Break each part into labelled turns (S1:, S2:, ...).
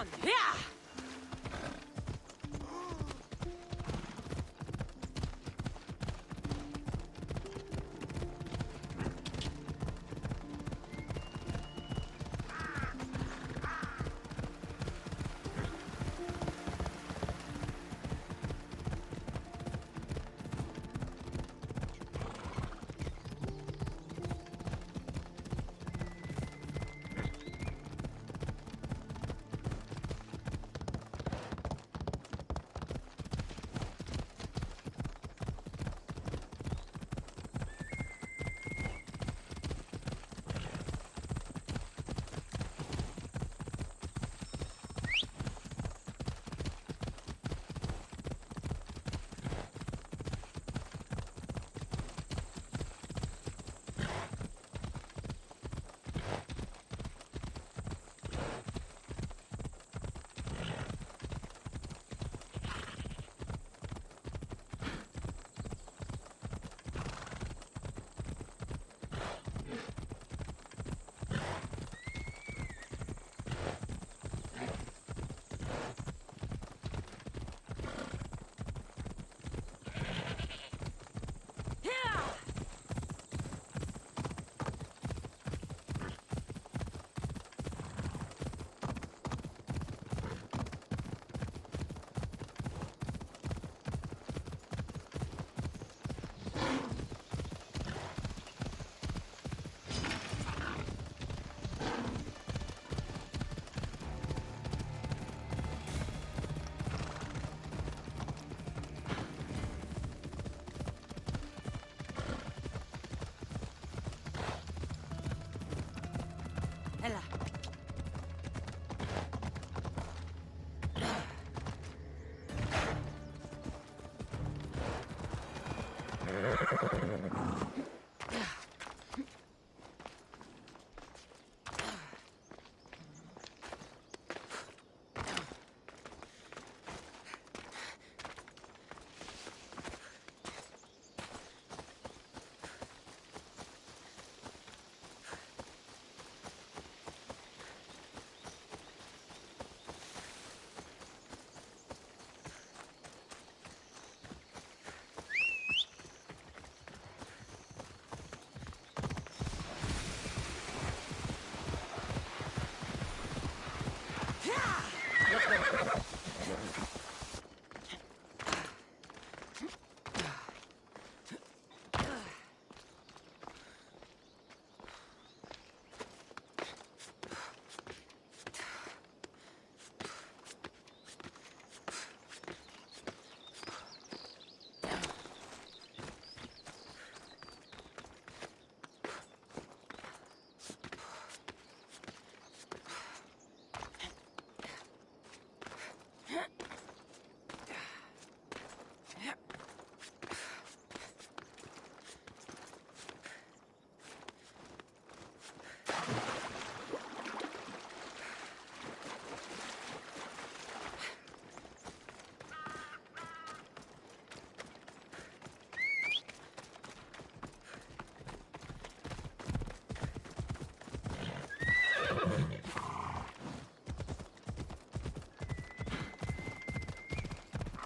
S1: on! Yeah! Ella.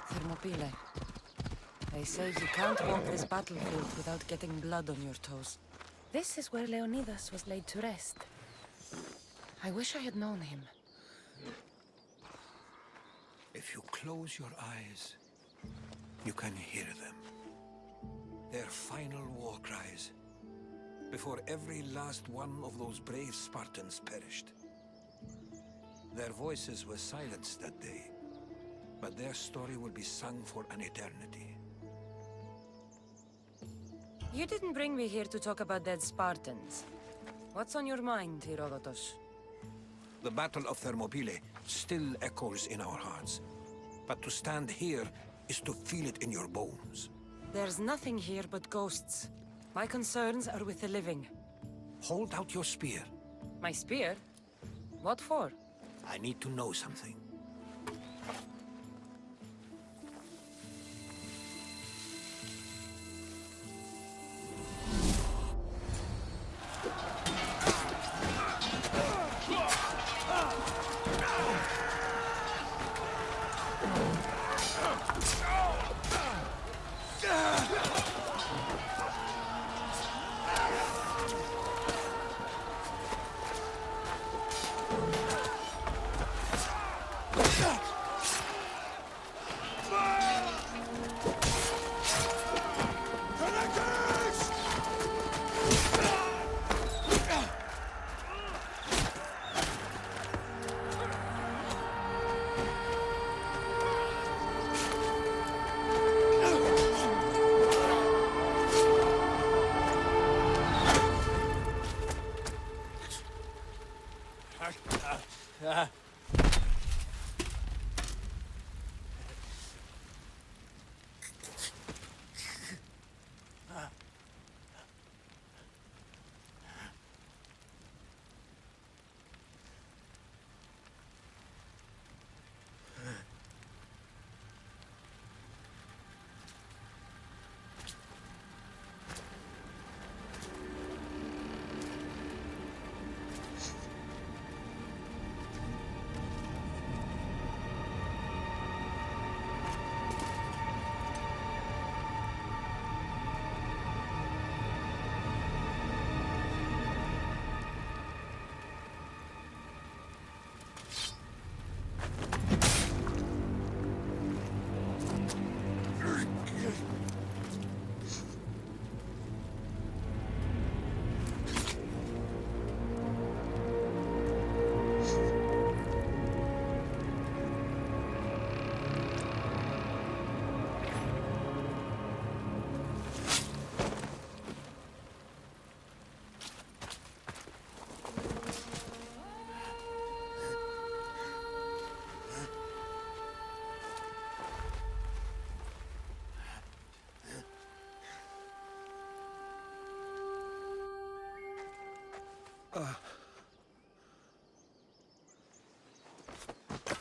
S1: Thermopylae. They say you can't walk this battlefield without getting blood on your toes. This is where Leonidas was laid to rest. I wish I had known him.
S2: If you close your eyes, you can hear them. Their final war cries, before every last one of those brave Spartans perished. Their voices were silenced that day, but their story will be sung for an eternity.
S1: You didn't bring me here to talk about dead Spartans. What's on your mind, Herodotus?
S2: The Battle of Thermopylae still echoes in our hearts, but to stand here is to feel it in your bones.
S1: There's nothing here but ghosts. My concerns are with the living.
S2: Hold out your spear.
S1: My spear? What for?
S2: I need to know something.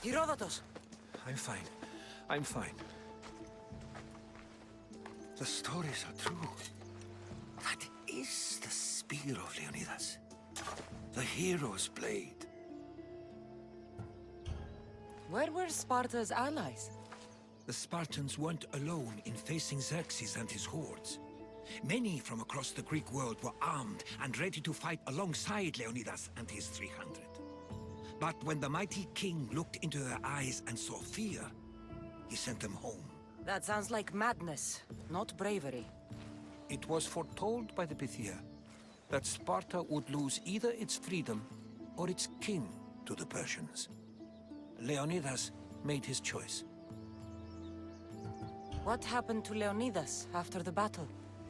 S1: Herodotus!
S2: I'm fine. I'm fine. The stories are true. That is the spear of Leonidas. The hero's blade.
S1: Where were Sparta's allies?
S2: The Spartans weren't alone in facing Xerxes and his hordes. Many from across the Greek world were armed and ready to fight alongside Leonidas and his 300. But when the mighty king looked into their eyes and saw fear, he sent them home.
S1: That sounds like madness, not bravery.
S2: It was foretold by the Pythia that Sparta would lose either its freedom or its king to the Persians. Leonidas made his choice.
S1: What happened to Leonidas after the battle?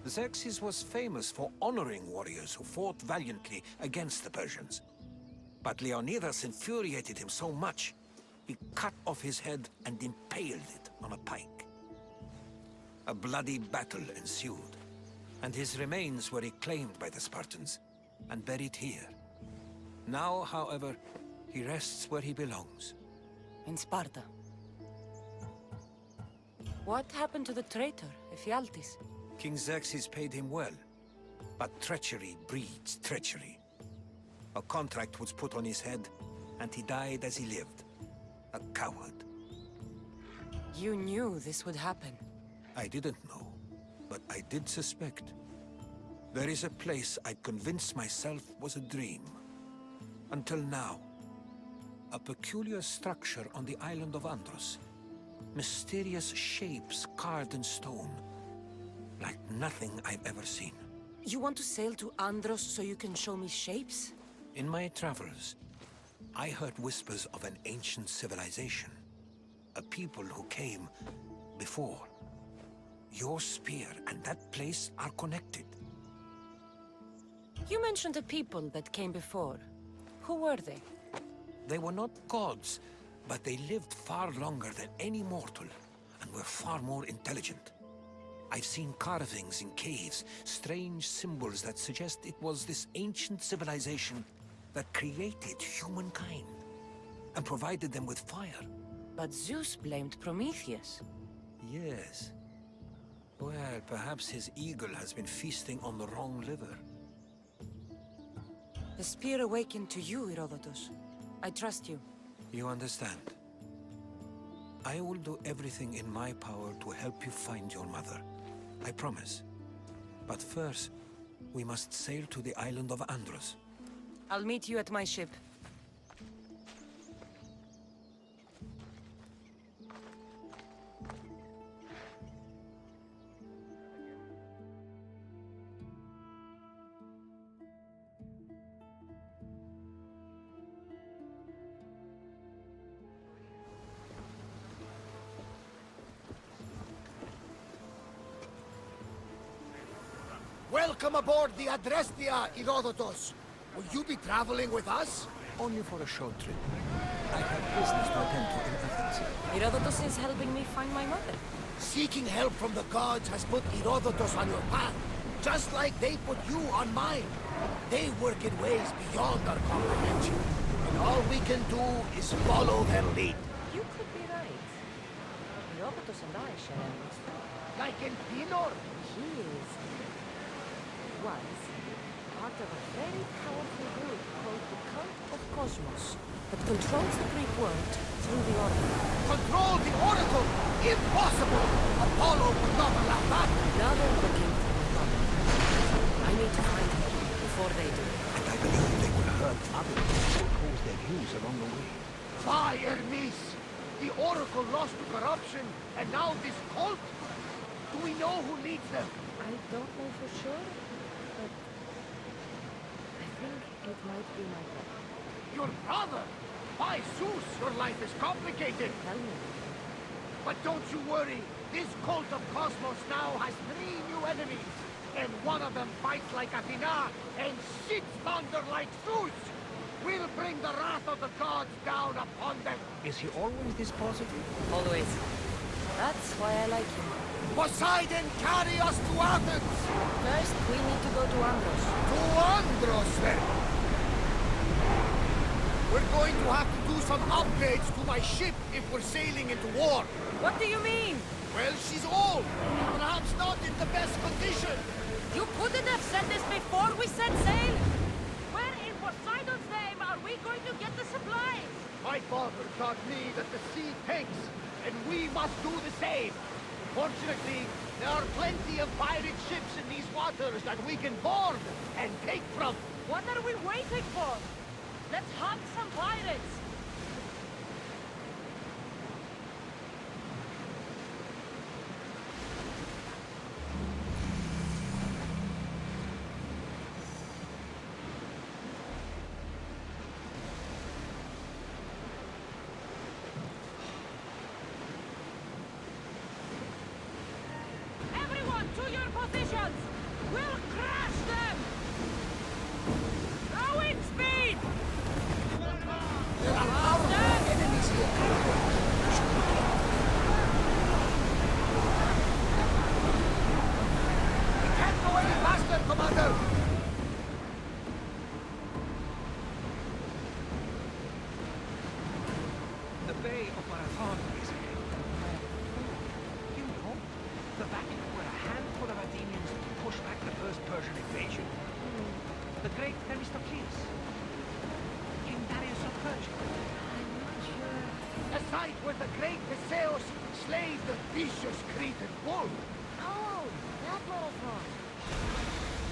S2: Xerxes was famous for honoring warriors who fought valiantly against the Persians. But Leonidas infuriated him so much, he cut off his head and impaled it on a pike. A bloody battle ensued, and his remains were reclaimed by the Spartans and buried here. Now, however, he rests where he belongs.
S1: In Sparta. What happened to the traitor, Ephialtes?
S2: King Xerxes paid him well, but treachery breeds treachery. A contract was put on his head, and he died as he lived. A coward.
S1: You knew this would happen.
S2: I didn't know, but I did suspect. There is a place I'd convinced myself was a dream. Until now. A peculiar structure on the island of Andros. Mysterious shapes carved in stone. Like nothing I've ever seen.
S1: You want to sail to Andros so you can show me shapes?
S2: In my travels, I heard whispers of an ancient civilization. A people who came before. Your spear and that place are connected.
S1: You mentioned a people that came before. Who were they?
S2: They were not gods, but they lived far longer than any mortal, and were far more intelligent. I've seen carvings in caves, strange symbols that suggest it was this ancient civilization that created humankind, and provided them with fire.
S1: But Zeus blamed Prometheus.
S2: Yes. Well, perhaps his eagle has been feasting on the wrong liver.
S1: The spear awakened to you, Herodotus. I trust you.
S2: You understand. I will do everything in my power to help you find your mother. I promise. But first, we must sail to the island of Andros.
S1: I'll meet you at my ship.
S3: Welcome aboard the Adrestia, Herodotus. Will you be traveling with us?
S2: Only for a short trip. I have business to attend to in Athens.
S1: Herodotus is helping me find my mother.
S3: Seeking help from the gods has put Herodotus on your path, just like they put you on mine. They work in ways beyond our comprehension, and all we can do is follow their lead.
S1: You could be right. Herodotus and I share enemies.
S3: Like in Pinor.
S1: He was part of a very powerful group called the Cult of Cosmos that controls the Greek world through the Oracle.
S3: Control the Oracle! Impossible! Apollo would not allow that!
S1: Now they're looking for my mother. I need to find her before they do.
S2: And I believe they will hurt others who oppose their views along the way.
S3: Fire, Nice! The Oracle lost to corruption, and now this cult? Do we know who leads them?
S1: I don't know for sure, but I think it might be my brother.
S3: Your brother? By Zeus, your life is complicated.
S1: Tell me.
S3: But don't you worry. This cult of Cosmos now has 3 new enemies. And one of them fights like Athena and shits thunder like Zeus. We'll bring the wrath of the gods down upon them.
S2: Is he always this positive?
S1: Always. That's why I like him.
S3: Poseidon, carry us to Athens!
S1: First, we need to go to Andros.
S3: To Andros, then! We're going to have to do some upgrades to my ship if we're sailing into war.
S1: What do you mean?
S3: Well, she's old. Perhaps not in the best condition.
S1: You couldn't have said this before we set sail! Where in Poseidon's name are we going to get the supplies?
S3: My father taught me that the sea tanks, and we must do the same. Fortunately, there are plenty of pirate ships in these waters that we can board and take from.
S1: What are we waiting for? Let's hunt some pirates! Everyone to your positions! We'll crush them! Rowing speed!
S3: There are powerful enemies here. We can't go any faster, Commander!
S2: The Bay of Marathon is here. You know, the battle where a handful of Athenians pushed back the first Persian invasion. The great Themistocles. King Darius of Persia.
S1: I'm not sure.
S3: The site where the great Theseus slayed the vicious Cretan bull.
S1: Oh, that marathon.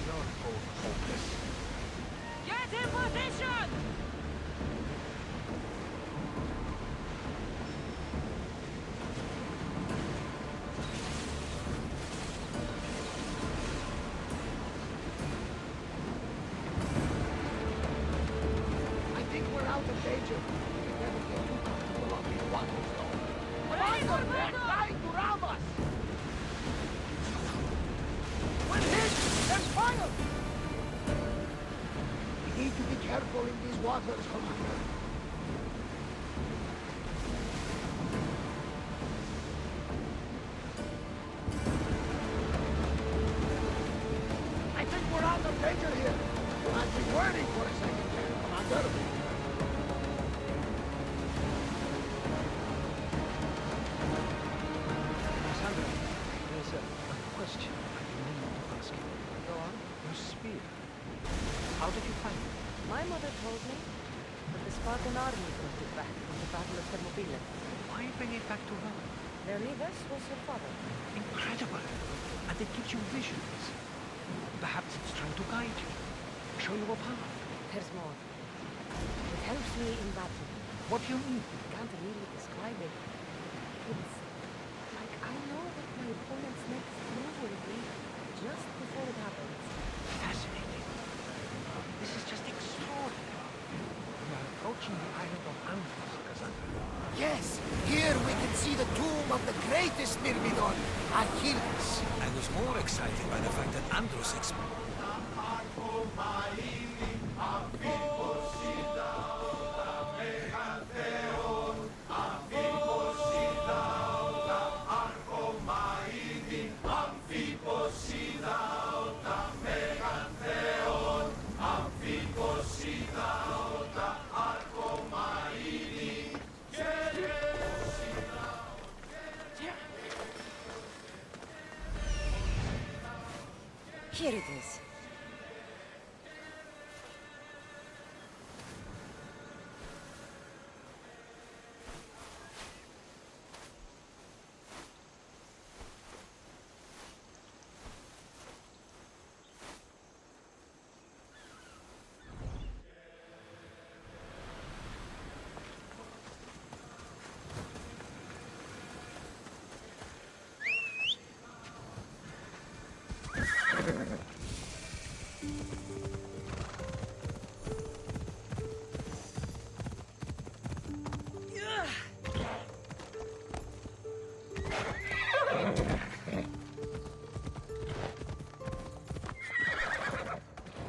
S2: You're both hopeless.
S1: Get in position!
S3: I think we're out of danger. We never get too comfortable on these waters, though. Commander, they're trying to ram us! We're hit! There's fire! We need to be careful in these waters, Commander. I think we're out of danger here. I've been worried for a second there, Commander.
S2: Alexander, there's a question I've been meaning to ask you.
S1: Go on.
S2: Your spear. How did you find it?
S1: My mother told me that the Spartan army brought it back from the Battle of Thermopylae.
S2: Why bring it back to Rome?
S1: Leonidas was her father.
S2: Incredible. And it gives you visions. Perhaps it's trying to guide you. Show you a path.
S1: There's more. It helps me in battle.
S2: What do you mean?
S1: I can't really describe it. It's like I know what my opponent's next move will be just before it happens.
S2: Fascinating. This is just extraordinary. We are approaching the island of Andros, Cassandra.
S3: Yes, here we can see see the tomb of the greatest Myrmidon, Achilles.
S2: I was more excited by the fact that Andros explained.
S1: Here it is.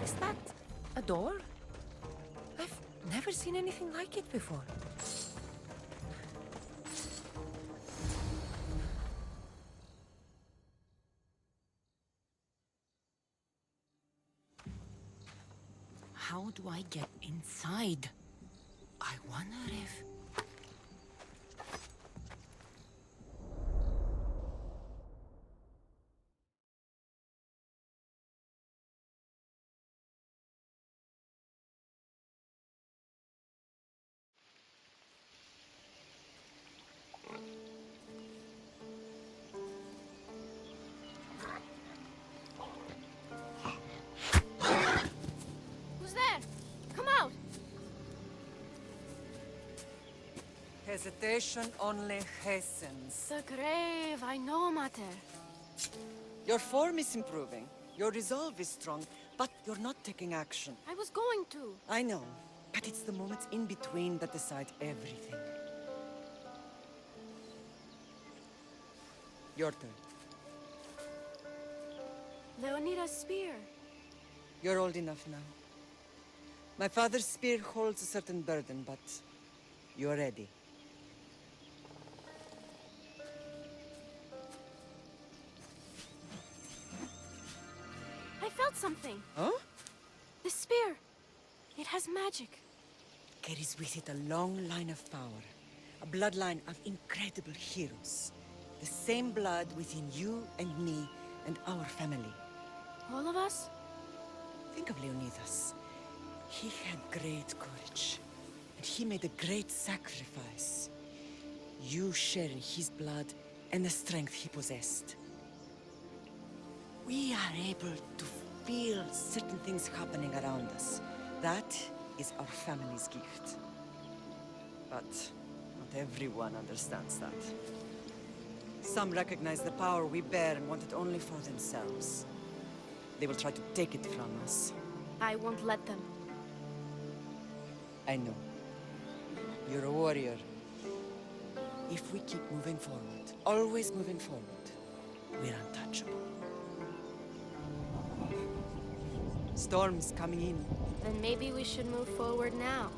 S1: Is that a door? I've never seen anything like it before. How do I get inside? I wonder if...
S4: Who's there? Come out!
S5: Hesitation only hastens.
S4: The grave, I know, Mater.
S5: Your form is improving. Your resolve is strong, but you're not taking action.
S4: I was going to.
S5: I know, but it's the moments in between that decide everything. Your turn.
S4: Leonida's spear.
S5: You're old enough now. My father's spear holds a certain burden, but you're ready.
S4: I felt something.
S5: Huh?
S4: The spear. It has magic.
S5: Carries with it a long line of power. A bloodline of incredible heroes. The same blood within you and me and our family.
S4: All of us?
S5: Think of Leonidas. He had great courage. And he made a great sacrifice. You share in his blood and the strength he possessed. We are able to feel certain things happening around us. That is our family's gift. But not everyone understands that. Some recognize the power we bear and want it only for themselves. They will try to take it from us.
S4: I won't let them.
S5: I know. You're a warrior. If we keep moving forward, always moving forward, we're untouchable. Storm's coming in.
S4: Then maybe we should move forward now.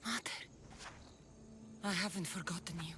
S1: Mater, I haven't forgotten you.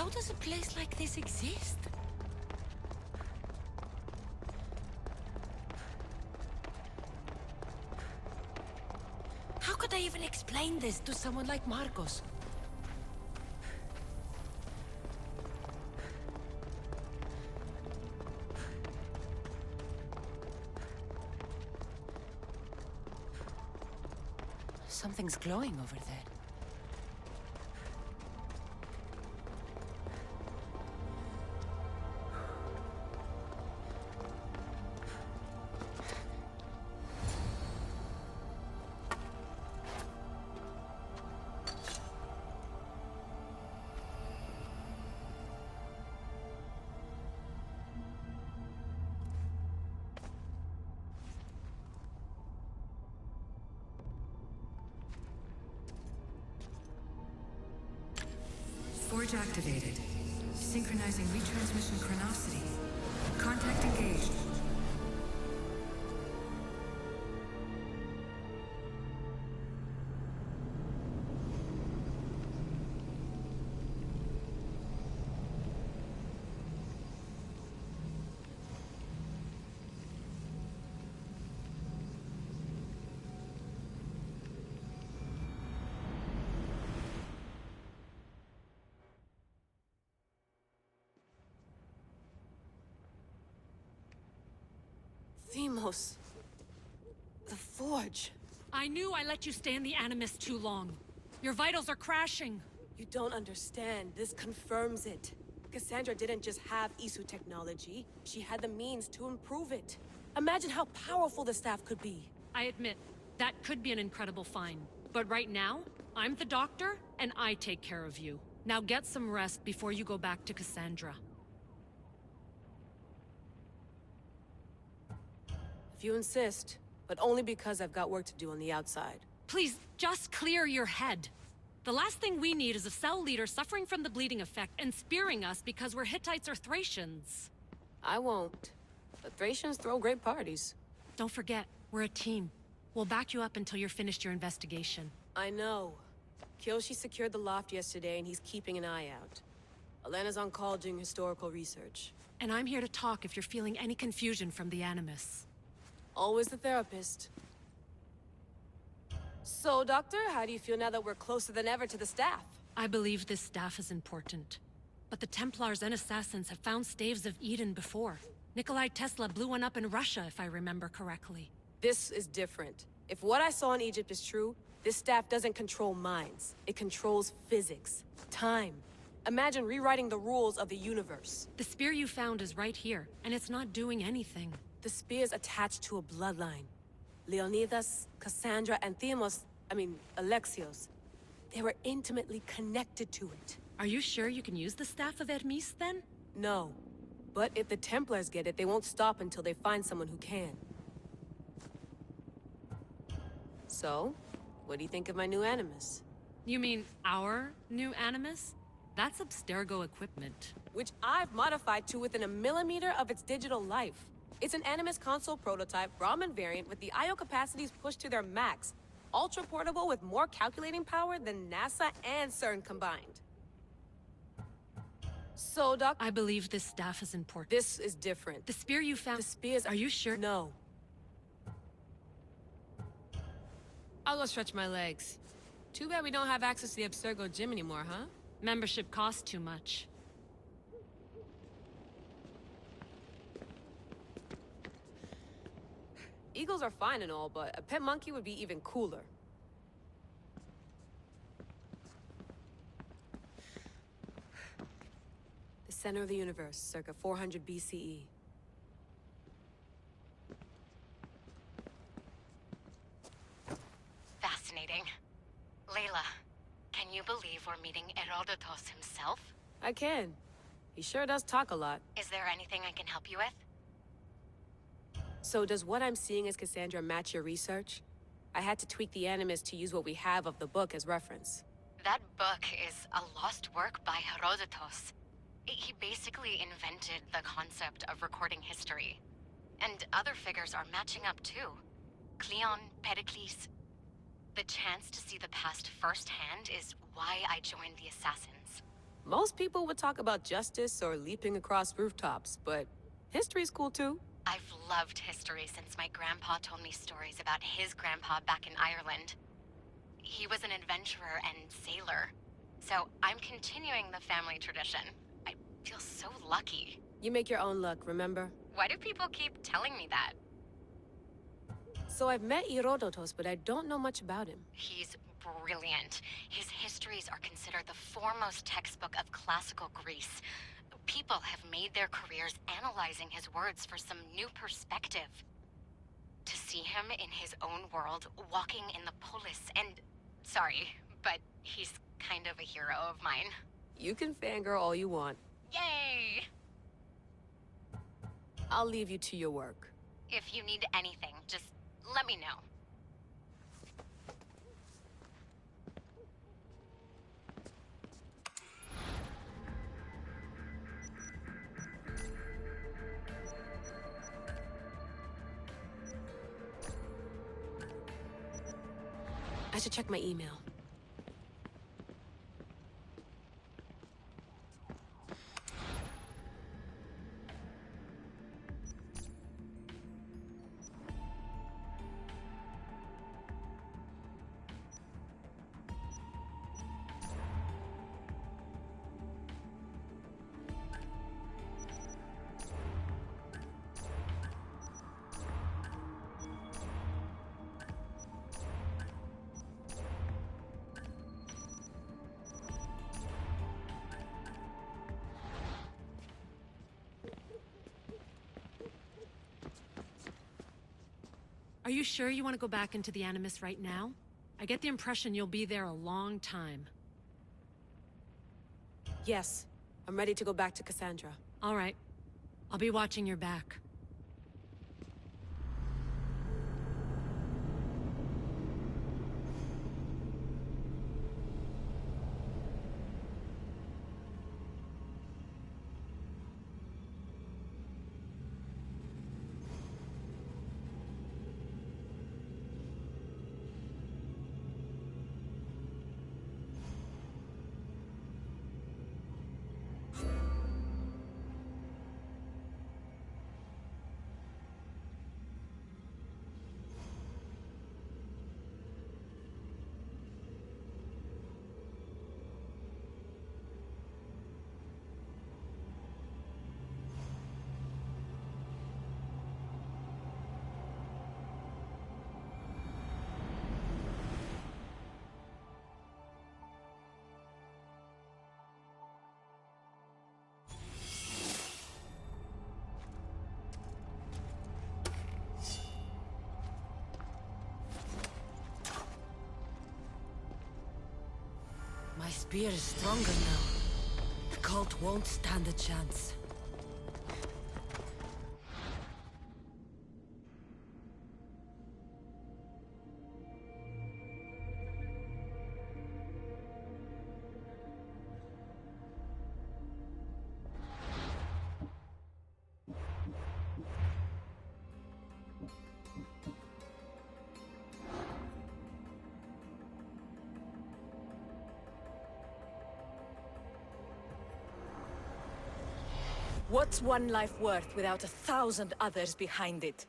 S1: How does a place like this exist? How could I even explain this to someone like Marcos? Something's glowing over there.
S6: Forge activated. Synchronizing retransmission chronicity. Contact engaged.
S4: Themos. The Forge.
S7: I knew I let you stay in the Animus too long. Your vitals are crashing.
S4: You don't understand. This confirms it. Cassandra didn't just have Isu technology. She had the means to improve it. Imagine how powerful the staff could be.
S7: I admit, that could be an incredible find. But right now, I'm the doctor, and I take care of you. Now get some rest before you go back to Cassandra.
S4: If you insist, but only because I've got work to do on the outside.
S7: Please, just clear your head. The last thing we need is a cell leader suffering from the bleeding effect and spearing us because we're Hittites or Thracians.
S4: I won't. But Thracians throw great parties.
S7: Don't forget, we're a team. We'll back you up until you're finished your investigation.
S4: I know. Kyoshi secured the loft yesterday and he's keeping an eye out. Elena's on call doing historical research.
S7: And I'm here to talk if you're feeling any confusion from the Animus.
S4: Always the therapist. So, Doctor, how do you feel now that we're closer than ever to the staff?
S7: I believe this staff is important. But the Templars and Assassins have found staves of Eden before. Nikolai Tesla blew one up in Russia, if I remember correctly.
S4: This is different. If what I saw in Egypt is true, this staff doesn't control minds. It controls physics, time. Imagine rewriting the rules of the universe.
S7: The spear you found is right here, and it's not doing anything.
S4: The spear's attached to a bloodline. Leonidas, Cassandra, and Alexios. They were intimately connected to it.
S7: Are you sure you can use the Staff of Hermes, then?
S4: No. But if the Templars get it, they won't stop until they find someone who can. So, what do you think of my new Animus?
S7: You mean our new Animus? That's Abstergo equipment.
S4: Which I've modified to within a millimeter of its digital life. It's an Animus console prototype, Brahmin variant with the I/O capacities pushed to their max. Ultra portable with more calculating power than NASA and CERN combined. So, Doc...
S7: I believe this staff is important.
S4: This is different.
S7: The spear you found...
S4: The spears...
S7: Are you sure?
S4: No. I'll go stretch my legs. Too bad we don't have access to the Abstergo gym anymore, huh?
S7: Membership costs too much.
S4: Eagles are fine and all, but a pet monkey would be even cooler. The center of the universe, circa 400 BCE.
S8: Fascinating. Layla, can you believe we're meeting Herodotus himself?
S4: I can. He sure does talk a lot.
S8: Is there anything I can help you with?
S4: So does what I'm seeing as Cassandra match your research? I had to tweak the Animus to use what we have of the book as reference.
S8: That book is a lost work by Herodotus. He basically invented the concept of recording history. And other figures are matching up too. Cleon, Pericles. The chance to see the past firsthand is why I joined the Assassins.
S4: Most people would talk about justice or leaping across rooftops, but history's cool too.
S8: I've loved history since my grandpa told me stories about his grandpa back in Ireland. He was an adventurer and sailor, so I'm continuing the family tradition. I feel so lucky.
S4: You make your own luck, remember?
S8: Why do people keep telling me that?
S4: So I've met Herodotus, but I don't know much about him.
S8: He's brilliant. His histories are considered the foremost textbook of classical Greece. People have made their careers analyzing his words for some new perspective. To see him in his own world, walking in the polis, and... Sorry, but he's kind of a hero of mine.
S4: You can fangirl all you want.
S8: Yay!
S4: I'll leave you to your work.
S8: If you need anything, just let me know.
S4: I should check my email.
S7: Are you sure you want to go back into the Animus right now? I get the impression you'll be there a long time.
S4: Yes, I'm ready to go back to Cassandra.
S7: All right. I'll be watching your back.
S1: My spear is stronger now. The cult won't stand a chance.
S9: What's one life worth without 1,000 others behind it?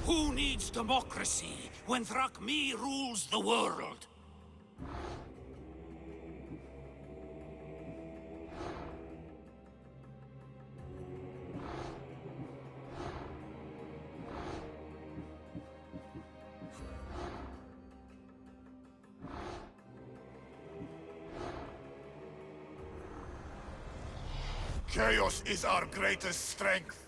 S3: Who needs democracy when Thrakmi rules the world?
S10: Chaos is our greatest strength.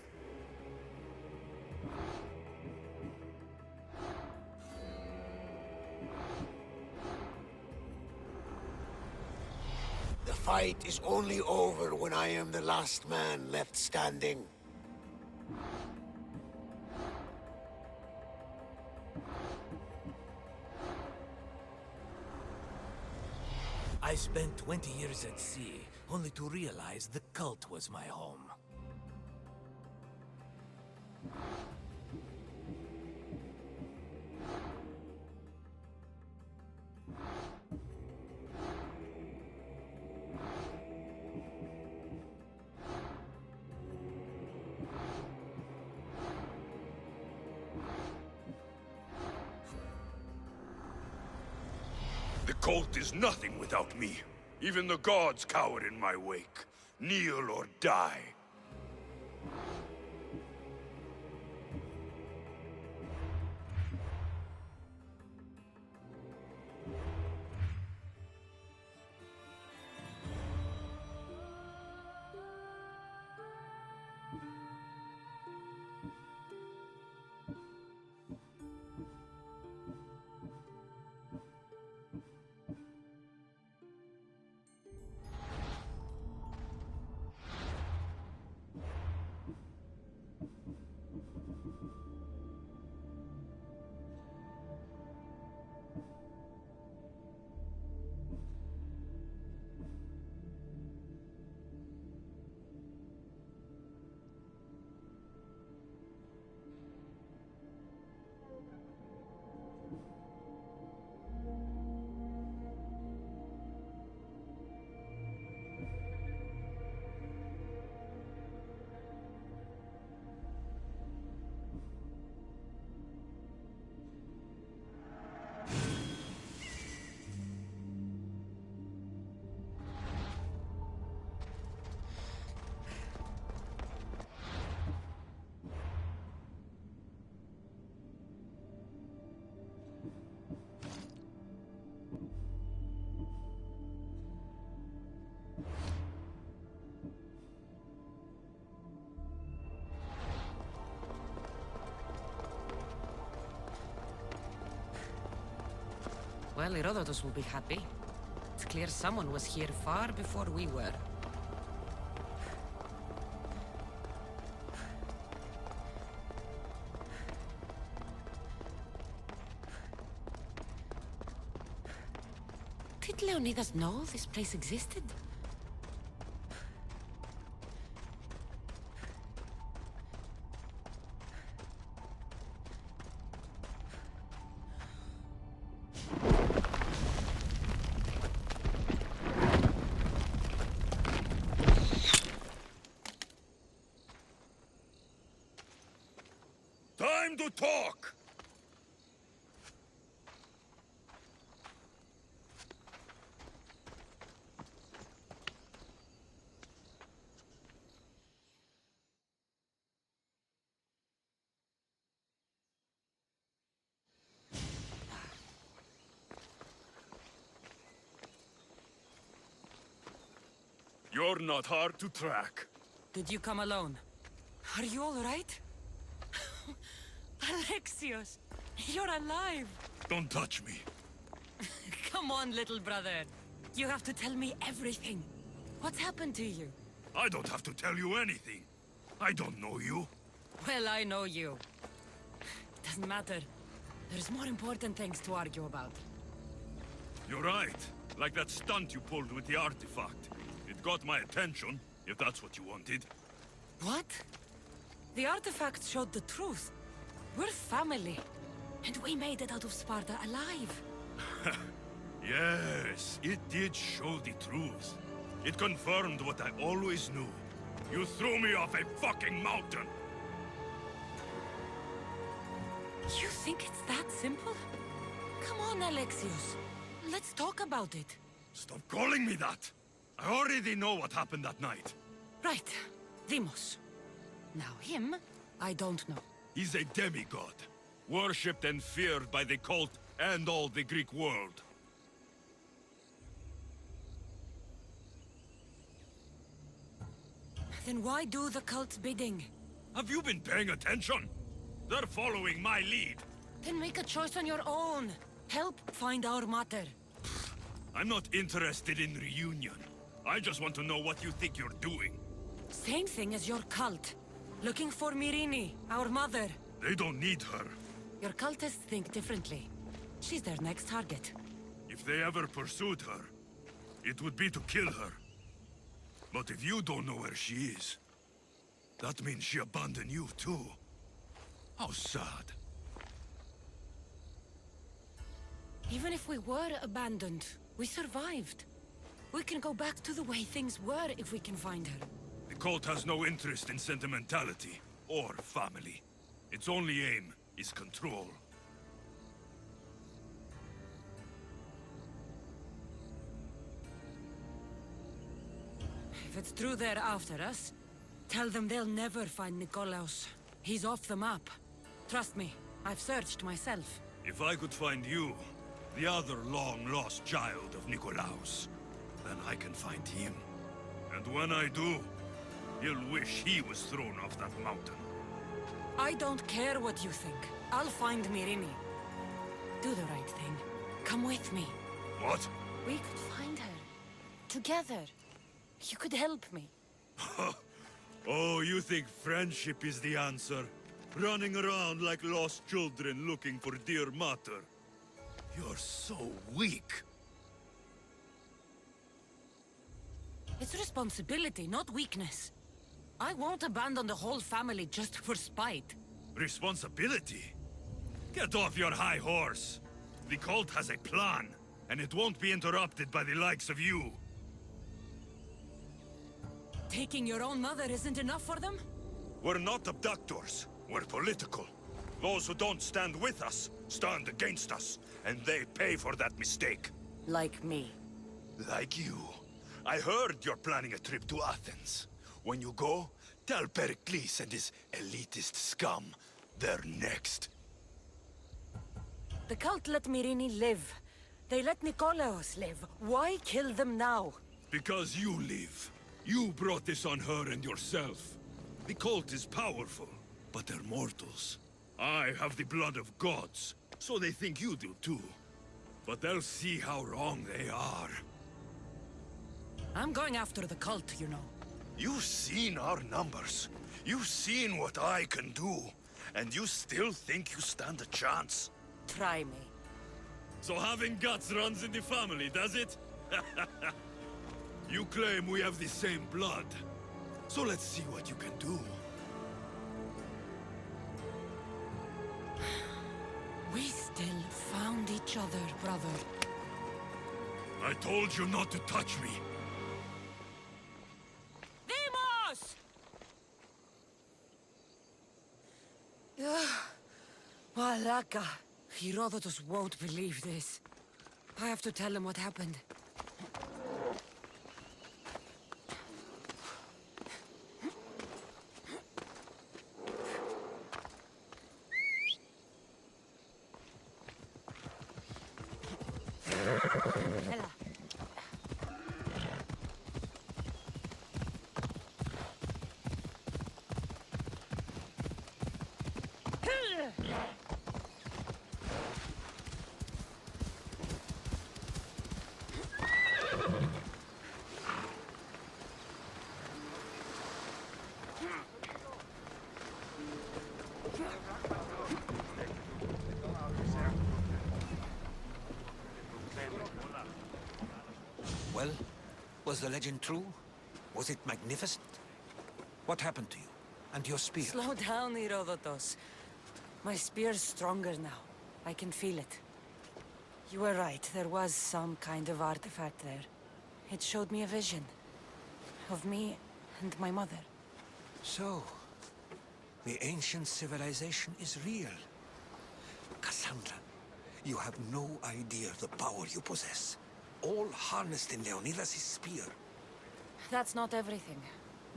S3: The fight is only over when I am the last man left standing. I spent 20 years at sea, only to realize the cult was my home.
S10: cult is nothing without me. Even the gods cower in my wake. Kneel or die.
S1: Well, Herodotus will be happy. It's clear someone was here far before we were. Did Leonidas know this place existed?
S10: Time to talk! You're not hard to track.
S1: Did you come alone? Are you all right? Alexios, you're alive!
S10: Don't touch me.
S1: Come on, little brother. You have to tell me everything. What's happened to you?
S10: I don't have to tell you anything. I don't know you.
S1: Well, I know you. It doesn't matter. There's more important things to argue about.
S10: You're right. Like that stunt you pulled with the artifact. It got my attention, if that's what you wanted.
S1: What? The artifact showed the truth. We're family. And we made it out of Sparta alive.
S10: Yes, it did show the truth. It confirmed what I always knew. You threw me off a fucking mountain!
S1: You think it's that simple? Come on, Alexios. Let's talk about it.
S10: Stop calling me that! I already know what happened that night.
S1: Right. Deimos. Now him, I don't know.
S10: He's a demigod. Worshipped and feared by the cult and all the Greek world.
S1: Then why do the cult's bidding?
S10: Have you been paying attention? They're following my lead.
S1: Then make a choice on your own. Help find our mater.
S10: I'm not interested in reunion. I just want to know what you think you're doing.
S1: Same thing as your cult. Looking for Myrine, our mother.
S10: They don't need her.
S1: Your cultists think differently. She's their next target.
S10: If they ever pursued her, it would be to kill her. But if you don't know where she is, that means she abandoned you too. How sad.
S1: Even if we were abandoned, we survived. We can go back to the way things were if we can find her.
S10: The cult has no interest in sentimentality or family. Its only aim is control.
S1: If it's true they're after us, tell them they'll never find Nikolaos. He's off the map. Trust me, I've searched myself.
S10: If I could find you, the other long-lost child of Nikolaos, then I can find him. And when I do, he'll wish he was thrown off that mountain.
S1: I don't care what you think. I'll find Myrini. Do the right thing. Come with me.
S10: What?
S1: We could find her. Together. You could help me.
S10: Oh, you think friendship is the answer? Running around like lost children looking for dear mater. You're so weak.
S1: It's responsibility, not weakness. I won't abandon the whole family just for spite.
S10: Responsibility? Get off your high horse. The cult has a plan, and it won't be interrupted by the likes of you.
S1: Taking your own mother isn't enough for them?
S10: We're not abductors. We're political. Those who don't stand with us, stand against us, and they pay for that mistake.
S1: Like me.
S10: Like you. I heard you're planning a trip to Athens. When you go, tell Pericles and his elitist scum they're next.
S1: The cult let Myrini live. They let Nikolaos live. Why kill them now?
S10: Because you live. You brought this on her and yourself. The cult is powerful, but they're mortals. I have the blood of gods, so they think you do too. But they'll see how wrong they are.
S1: I'm going after the cult, you know.
S10: You've seen our numbers. You've seen what I can do. And you still think you stand a chance?
S1: Try me.
S10: So having guts runs in the family, does it? You claim we have the same blood. So let's see what you can do.
S1: We still found each other, brother.
S10: I told you not to touch me.
S1: Demos! Malaka. Herodotus won't believe this. I have to tell him what happened.
S2: Well, was the legend true? Was it magnificent? What happened to you? And your spear?
S1: Slow down, Herodotus. My spear's stronger now. I can feel it. You were right. There was some kind of artifact there. It showed me a vision. Of me and my mother.
S2: So, the ancient civilization is real. Cassandra, you have no idea the power you possess. All harnessed in Leonidas' spear.
S1: That's not everything.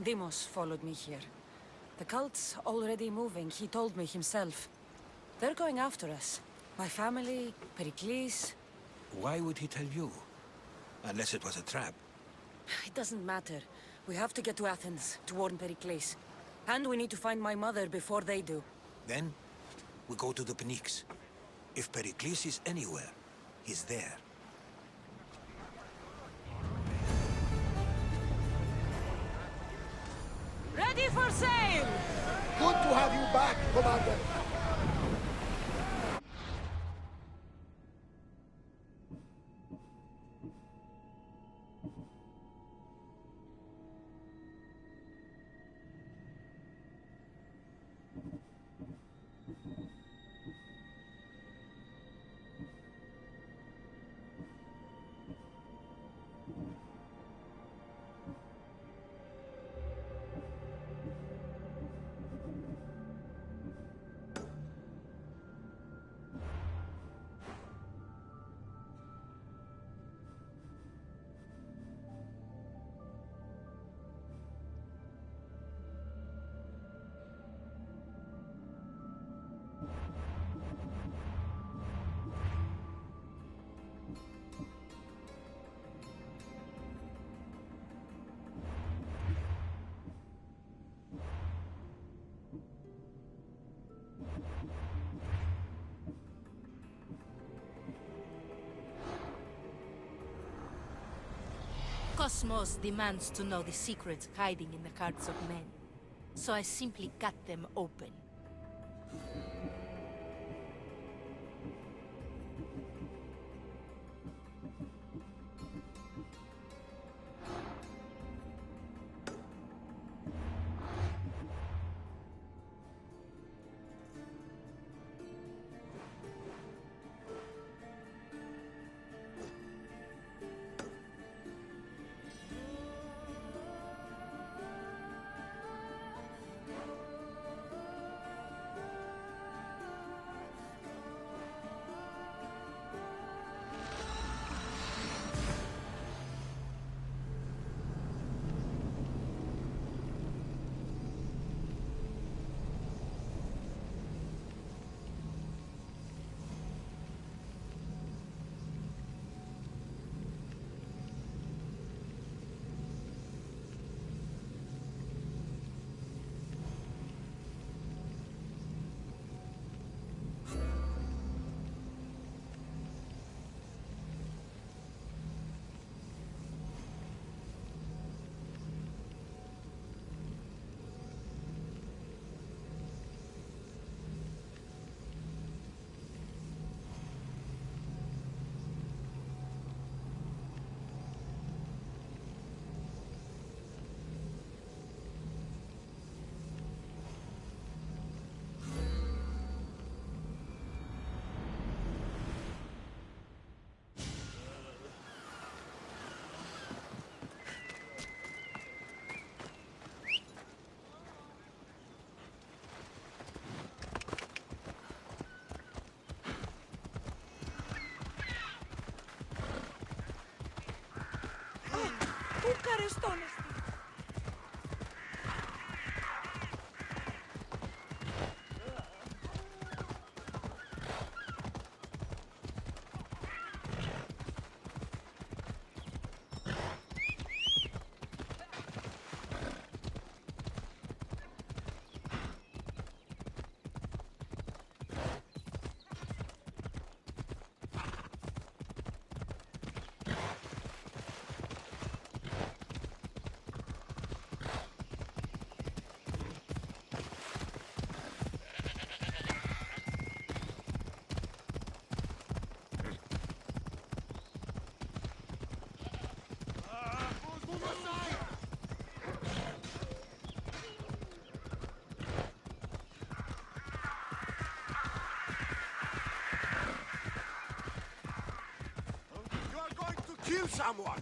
S1: Demos followed me here. The cult's already moving, he told me himself. They're going after us. My family, Pericles.
S2: Why would he tell you? Unless it was a trap.
S1: It doesn't matter. We have to get to Athens to warn Pericles. And we need to find my mother before they do.
S2: Then, we go to the Pnyx. If Pericles is anywhere, he's there.
S1: Ready for sail!
S3: Good to have you back, Commander.
S9: Cosmos demands to know the secrets hiding in the hearts of men. So I simply cut them open.
S3: Kill someone!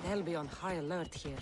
S1: They'll be on high alert here.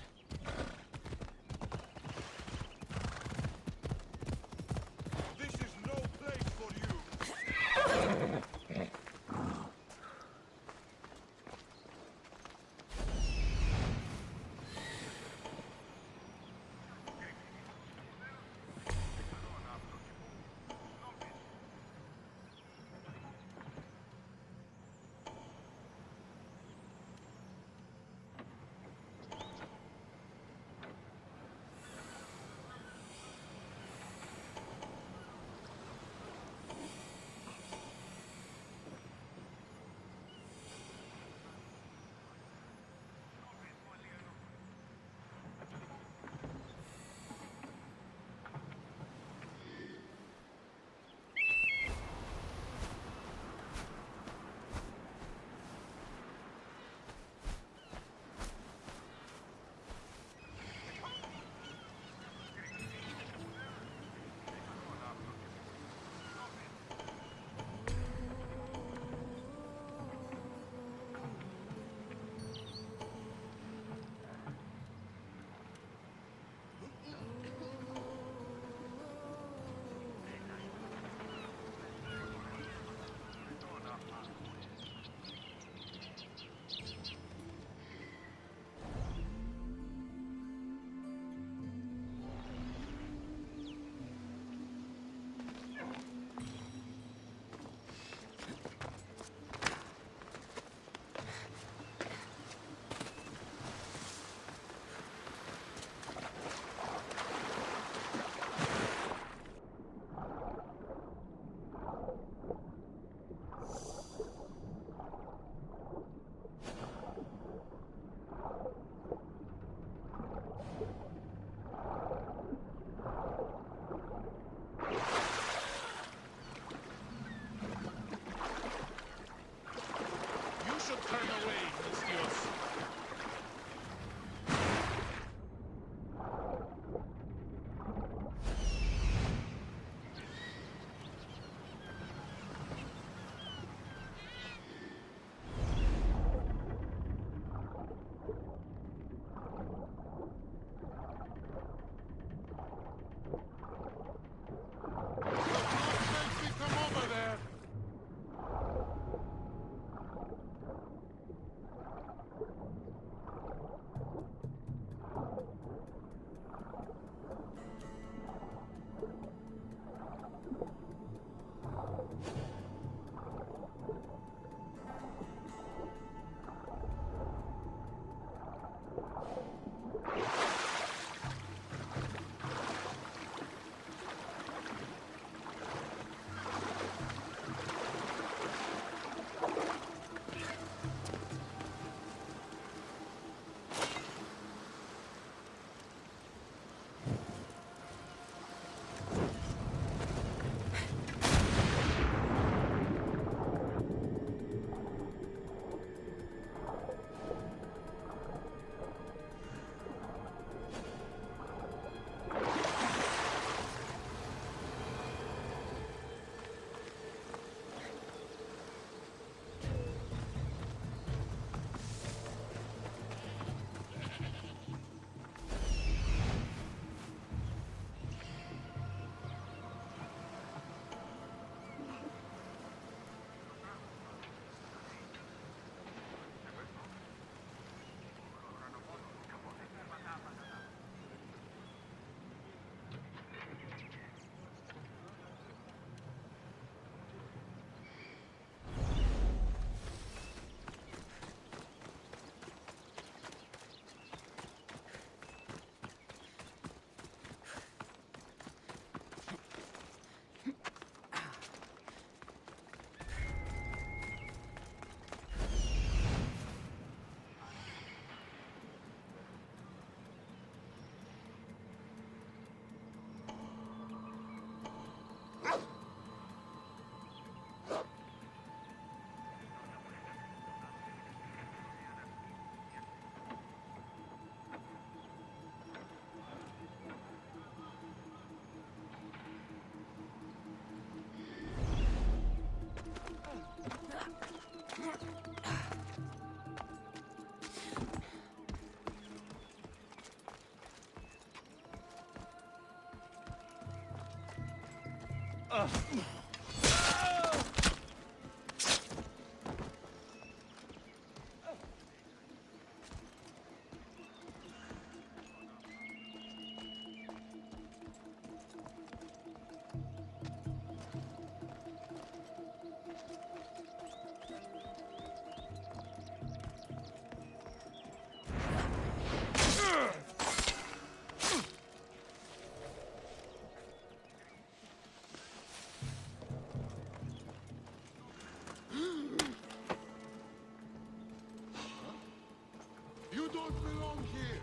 S11: You don't belong here!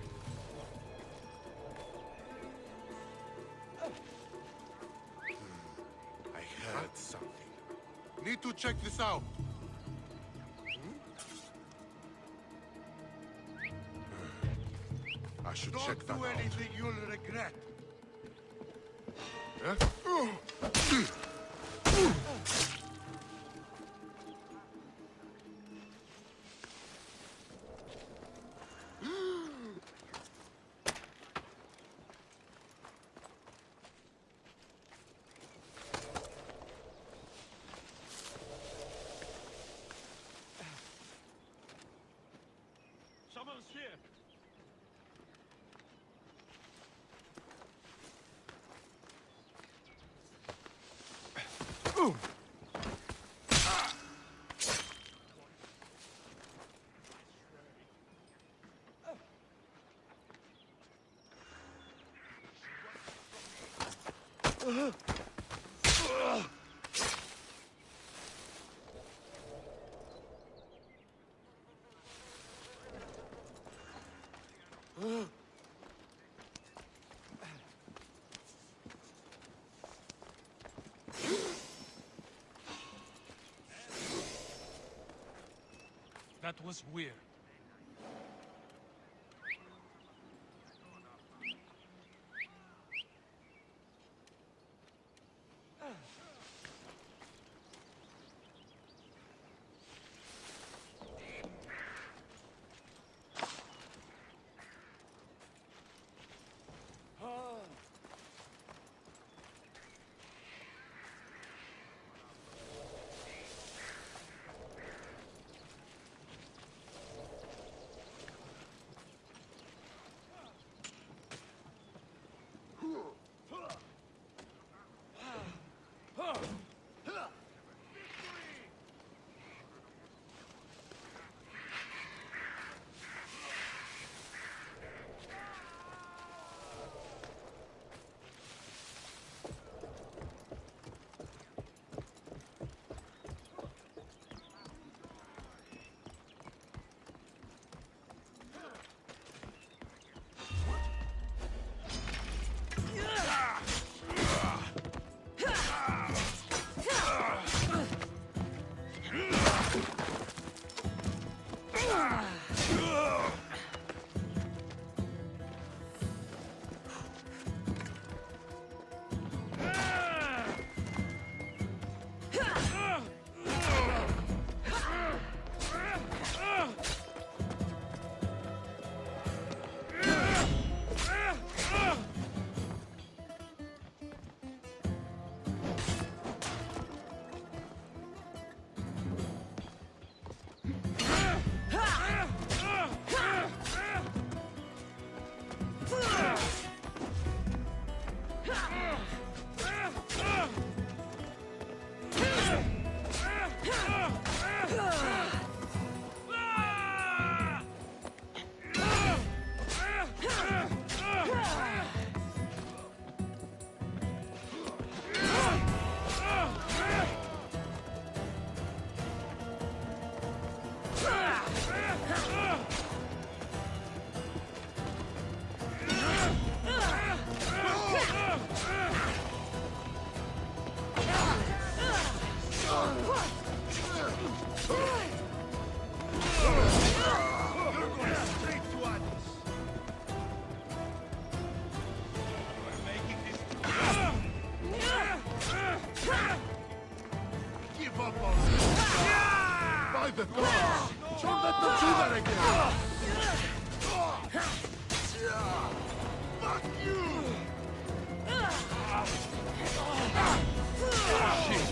S11: I heard something. Need to check this out. I should check that out. Don't do anything you'll regret.
S3: Someone's here.
S12: That was weird.
S11: the gods! Don't let them do that again! Fuck you!
S10: Asassin!